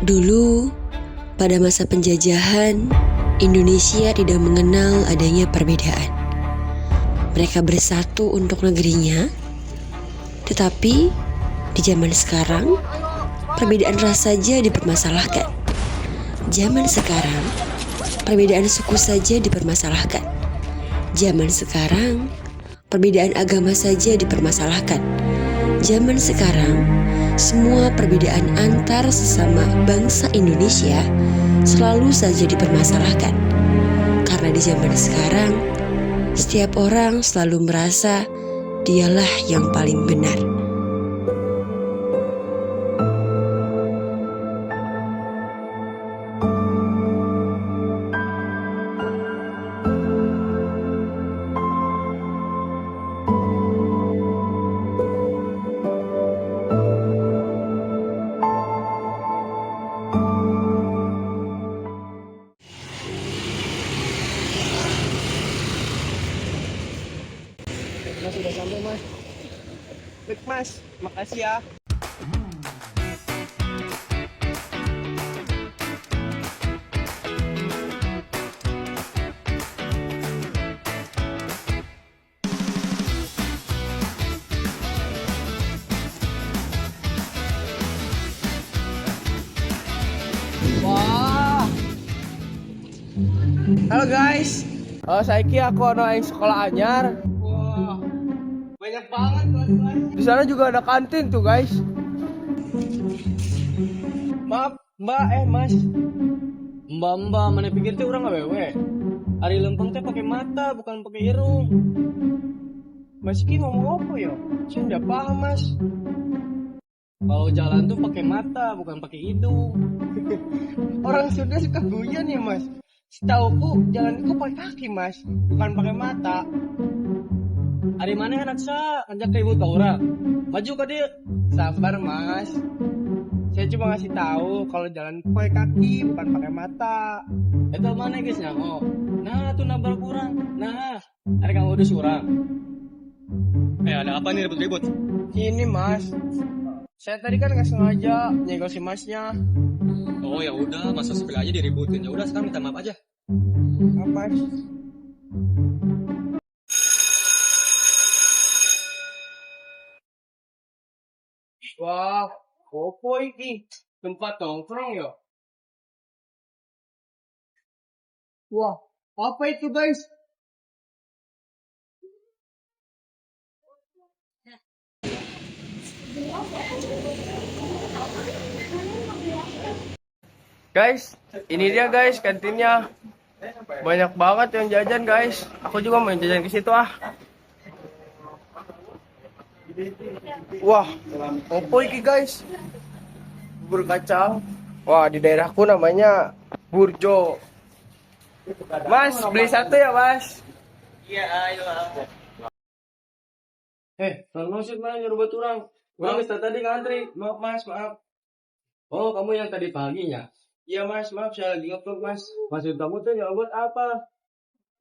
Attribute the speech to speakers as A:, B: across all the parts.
A: Dulu, pada masa penjajahan, Indonesia tidak mengenal adanya perbedaan. Mereka bersatu untuk negerinya, tetapi di zaman sekarang, perbedaan ras saja dipermasalahkan. Zaman sekarang, perbedaan suku saja dipermasalahkan. Zaman sekarang, perbedaan agama saja dipermasalahkan. Zaman sekarang, semua perbedaan antar sesama bangsa Indonesia selalu saja dipermasalahkan. Karena di zaman sekarang, setiap orang selalu merasa dialah yang paling benar.
B: Mas sudah sampai mas. Baik mas, makasih ya. Wah. Halo guys. Saiki aku anak yang sekolah anyar. Banyak banget kelas-kelas. Di sana juga ada kantin tuh guys. Maaf mbak, mas. Mbak, mana pikir tuh orang awewe. Ari lempeng teh pakai mata, bukan pakai irung. Mas Ki ngomong apa ya? Saya udah paham mas. Kalau jalan tuh pakai mata, bukan pakai hidung. Orang Sunda suka guyon ya mas. Setauku jalan itu pakai kaki mas, bukan pakai mata. Hari mana anak saya ngajak ribut ke orang? Maju ke dia. Sabar mas. Saya cuma ngasih tahu kalau jalan pakai kaki bukan pakai mata. Itu mana guys nyaho? Nah tuh nabrak kurang. Nah, hari kamu udah surang. Ada apa nih ribut-ribut? Ini mas. Saya tadi kan nggak sengaja nyenggol si masnya.
C: Oh ya udah, masa sebelah aja diributin. Ya udah sekarang minta maaf aja.
B: Apa? Wah, opo iki? Tempat nongkrong ya? Wah, apa itu guys? Guys, ini dia guys kantinnya. Banyak banget yang jajan guys. Aku juga mau jajan ke situ ah. Wah, opo iki guys? Bubur kacang. Wah, di daerahku namanya burjo. Mas, beli satu ya mas? Iya, ayo. Kalau sih mana nyuruh buat orang? Orang tadi ngantri. Maaf mas, maaf. Oh, kamu yang tadi paginya? Iya mas, maaf saya lagi nge-vlog mas. Maksud kamu tuh nyobot apa?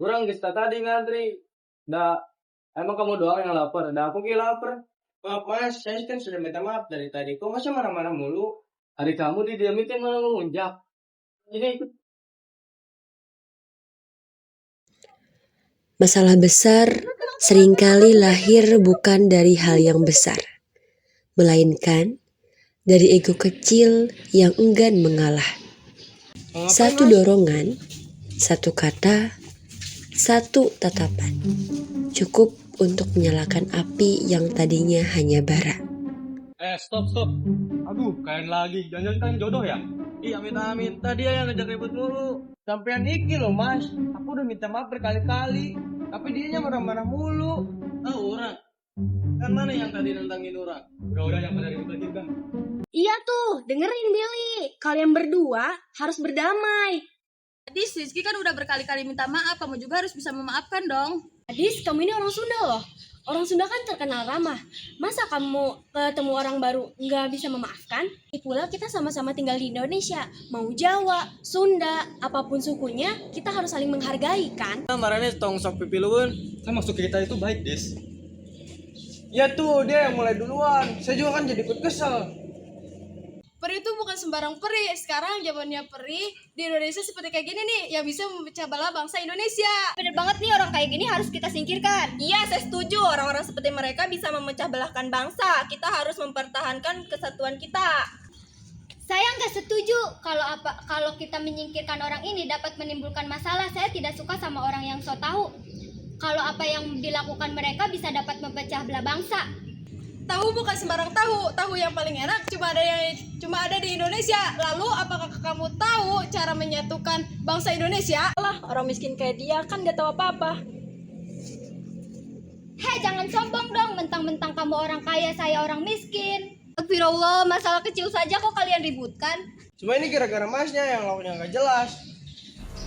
B: Kurang gesta tadi ngantri. Emang kamu doang yang lapar? Aku lapar. Maaf mas, saya kan sudah minta maaf dari tadi. Kok masih marah-marah mulu? Hari kamu didiamin malah ngelunjak. Jadi ikut.
A: Masalah besar seringkali lahir bukan dari hal yang besar, melainkan dari ego kecil yang enggan mengalah. Satu dorongan, satu kata, satu tatapan cukup untuk menyalakan api yang tadinya hanya bara.
C: Stop. Aduh, kalian lagi. Jangan-jangan kalian jodoh ya? Iya, amit-amit. Tadi dia yang ngajak ribut mulu.
B: Sampean iki loh mas. Aku udah minta maaf berkali-kali. Tapi dianya marah-marah mulu.
C: Orang. Kan mana yang tadi nantangin orang? Udah yang pada ribut lagi kan?
D: Iya tuh, dengerin Billy. Kalian berdua harus berdamai.
E: Adis, Rizky kan udah berkali-kali minta maaf. Kamu juga harus bisa memaafkan dong.
D: Adis, kamu ini orang Sunda loh. Orang Sunda kan terkenal ramah. Masa kamu ketemu orang baru nggak bisa memaafkan? Pula kita sama-sama tinggal di Indonesia. Mau Jawa, Sunda, apapun sukunya, kita harus saling menghargai kan?
B: Marahnya tong sok pipi luun.
C: Kan maksud kita itu baik, Des.
B: Ya tuh, dia yang mulai duluan. Saya juga kan jadi ikut kesel.
E: Peri itu bukan sembarang peri. Sekarang zamannya peri di Indonesia seperti kayak gini nih, yang bisa memecah belah bangsa Indonesia.
D: Bener banget nih, orang kayak gini harus kita singkirkan.
F: Iya, saya setuju. Orang-orang seperti mereka bisa memecah belahkan bangsa. Kita harus mempertahankan kesatuan kita.
G: Saya nggak setuju kalau kita menyingkirkan orang ini dapat menimbulkan masalah. Saya tidak suka sama orang yang so tahu. Kalau apa yang dilakukan mereka bisa dapat memecah belah bangsa.
E: Tahu bukan sembarang tahu. Tahu yang paling enak cuma ada di Indonesia. Lalu apakah kamu tahu cara menyatukan bangsa Indonesia?
F: Lah, orang miskin kayak dia kan gak tahu apa-apa.
G: Hei, jangan sombong dong, mentang-mentang kamu orang kaya, saya orang miskin.
D: Astagfirullah, masalah kecil saja kok kalian ributkan.
B: Cuma ini gara-gara masnya yang lauknya nggak jelas.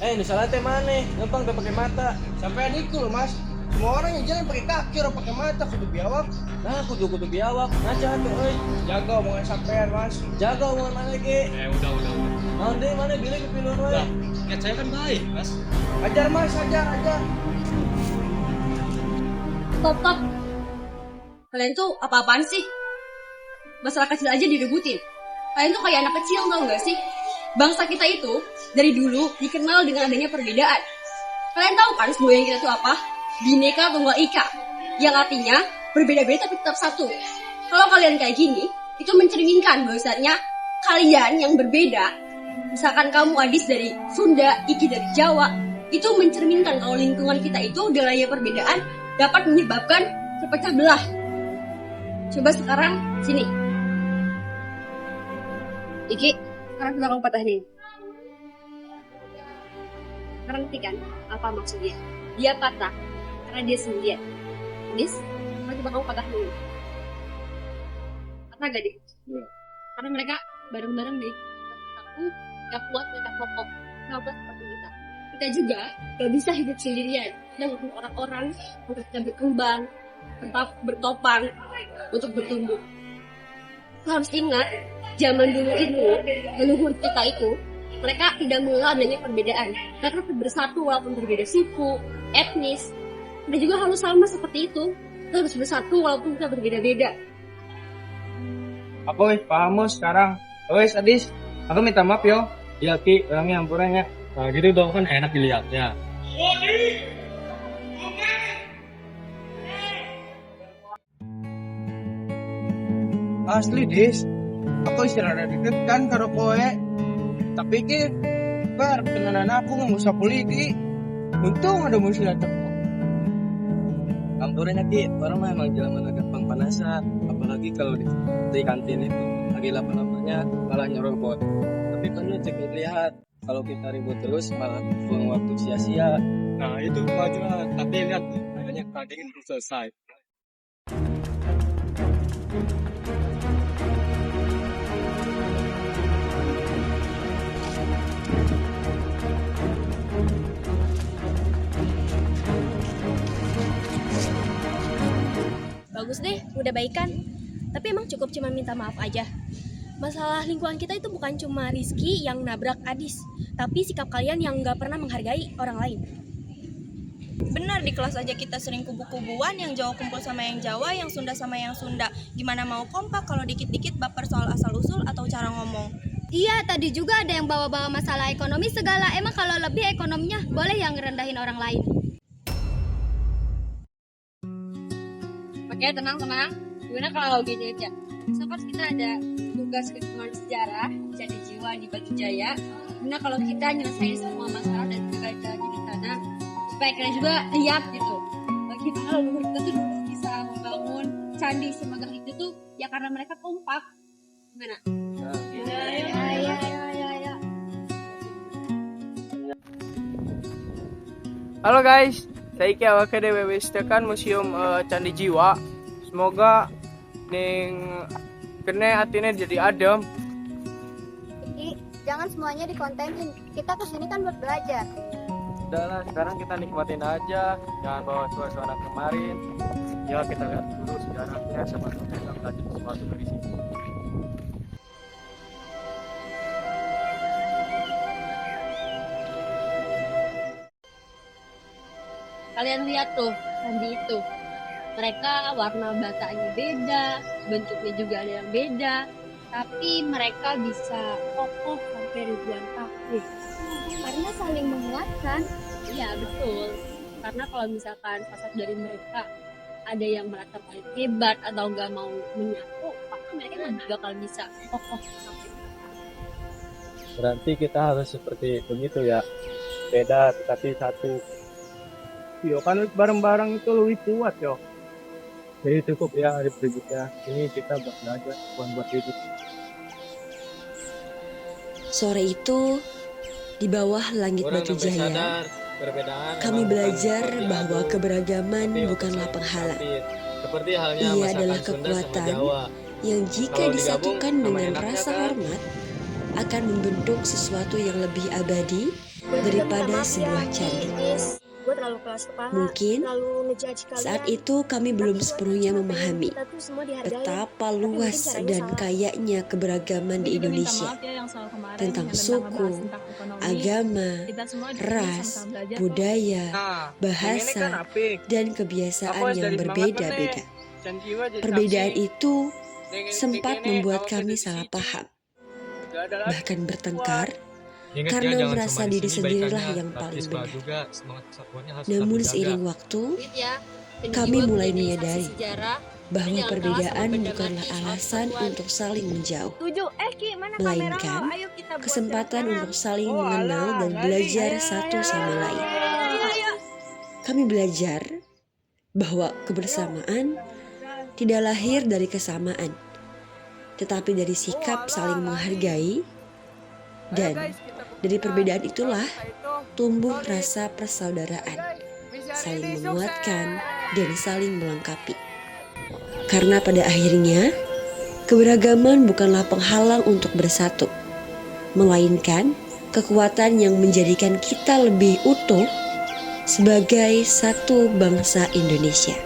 C: Ini salah teh mana? Gampang teh pakai mata.
B: Sampai itu loh mas. Semua orang yang jalan pakai kaki, orang pakai mata, kudu biawak.
C: Nah, kudu biawak. Ngaca tuh, euy.
B: Jaga omongan sampean mas.
C: Jaga omongan mana ge.
H: Udah.
C: Naon deui mana bilang kepilun we.
H: Udah, niat saya kan baik, Mas.
B: Ajar mas, ajar.
I: Stop. Kalian tuh apa-apaan sih? Masalah kecil aja diributin. Kalian tuh kayak anak kecil, tau gak sih? Bangsa kita itu dari dulu dikenal dengan adanya perbedaan. Kalian tahu kan semboyan kita tuh apa? Bhinneka Tunggal Ika, yang artinya berbeda-beda tapi tetap satu. Kalau kalian kayak gini, itu mencerminkan bahwasanya kalian yang berbeda, misalkan kamu Adis dari Sunda, Iki dari Jawa, itu mencerminkan kalau lingkungan kita itu dengan adanya perbedaan dapat menyebabkan terpecah belah. Coba sekarang sini, Iki, sekarang coba kamu patahin. Sekarang ngerti kan apa maksudnya? Dia patah karena dia sendirian. Nis, coba kamu patahin dulu. Patah gak, Dik? Karena mereka bareng-bareng nih. Satu, gak kuat, gak kokoh. Sama seperti kita. Kita juga gak bisa hidup sendirian. Dan untuk orang-orang untuk kita berkembang, bertopang, untuk bertumbuh. Kita harus ingat, zaman dulu itu, leluhur kita itu, mereka tidak mengenal adanya perbedaan. Mereka bersatu walaupun berbeda suku, etnis. Kita juga harus sama seperti itu. Kita harus bersatu walaupun kita berbeda-beda.
B: Aku paham sekarang. Wes Adis, aku minta maaf yo.
C: Iya Ki, orangnya ampunan ya. Nah gitu dong kan enak dilihatnya.
B: Asli Dis, aku istirahat deket kan karo kowe. Tapi ki, bar kenalan aku nggak usah politi. Untung ada musuh datang.
C: Ampunan ya Ki, orang mah emang jalan gampang panasan. Apalagi kalau di kantin itu lagi lapar-laparnya malah nyerobot. Tapi kan lu cek lihat, kalau kita ribut terus malah buang waktu sia-sia.
H: Nah, itu kemajuan. Tapi lihat, kayaknya pertandingan belum selesai.
D: Bagus deh, udah baikan. Tapi emang cukup cuma minta maaf aja. Masalah lingkungan kita itu bukan cuma Rizky yang nabrak Adis, tapi sikap kalian yang gak pernah menghargai orang lain.
F: Benar, di kelas aja kita sering kubu-kubuan, yang Jawa kumpul sama yang Jawa, yang Sunda sama yang Sunda. Gimana mau kompak kalau dikit-dikit baper soal asal-usul atau cara ngomong?
G: Iya, tadi juga ada yang bawa-bawa masalah ekonomi segala. Emang kalau lebih ekonominya boleh yang ngerendahin orang lain?
I: Oke, tenang. Gimana kalau gini aja? Misalkan kita ada tugas kehidupan sejarah, jadi jiwa di Batu Jaya. Gimana kalau kita nyelesain semua masalah dan juga jalan di sana, supaya kalian juga lihat gitu. Bagaimana leluhur kita tuh dulu bisa membangun candi semegah itu tuh ya karena mereka kompak. Gimana? Ya.
B: Halo guys, saya Iki awake dhewe wis tekan Museum Candi Jiwa. Semoga ning kene atine jadi adem.
G: Jangan semuanya dikontenin. Kita kesini kan buat belajar.
C: Udahlah, sekarang kita nikmatin aja. Jangan bawa suasana kemarin. Ya kita lihat dulu sejarahnya sama kita belajar sesuatu dari sini.
I: Kalian lihat tuh candi itu. Mereka warna batanya beda, bentuknya juga ada yang beda.
G: tapi mereka bisa kokoh sampai ribuan tahun. Karena saling menguatkan.
I: Iya betul. Karena kalau misalkan salah dari mereka ada yang merasa paling hebat atau gak mau menyatu, maka mereka nggak bakal bisa kokoh sampai.
C: Berarti kita harus seperti begitu ya. Beda tetapi satu.
B: Yo kan bareng-bareng itu lebih kuat yo.
C: Jadi cukup ya hari berikutnya. Ini kita belajar buat hidup.
A: Sore itu, di bawah langit Batu Jaya, kami belajar bahwa keberagaman bukanlah penghalang.
C: Seperti halnya
A: Ia adalah kekuatan yang jika disatukan dengan rasa hormat akan membentuk sesuatu yang lebih abadi daripada sebuah candi.
D: Gue terlalu keras kepala,
A: Mungkin
D: terlalu ngejudge kalian.
A: saat itu kami belum sepenuhnya memahami
D: Kita tuh semua dihargai.
A: betapa
D: Tapi
A: luas
D: mungkin caranya
A: dan
D: salah.
A: kayanya keberagaman di Indonesia tentang suku, agama, ras, budaya, bahasa, dan kebiasaan yang berbeda-beda. Perbedaan itu sempat membuat kami salah paham, bahkan bertengkar, karena merasa diri sendirilah yang paling benar. Namun seiring waktu, kami mulai menyadari bahwa perbedaan bukanlah alasan untuk saling menjauh, melainkan kesempatan untuk saling mengenal dan belajar satu sama lain. Kami belajar bahwa kebersamaan tidak lahir dari kesamaan, tetapi dari sikap saling menghargai, dan dari perbedaan itulah tumbuh rasa persaudaraan, saling menguatkan dan saling melengkapi. Karena pada akhirnya, keberagaman bukanlah penghalang untuk bersatu, melainkan kekuatan yang menjadikan kita lebih utuh sebagai satu bangsa Indonesia.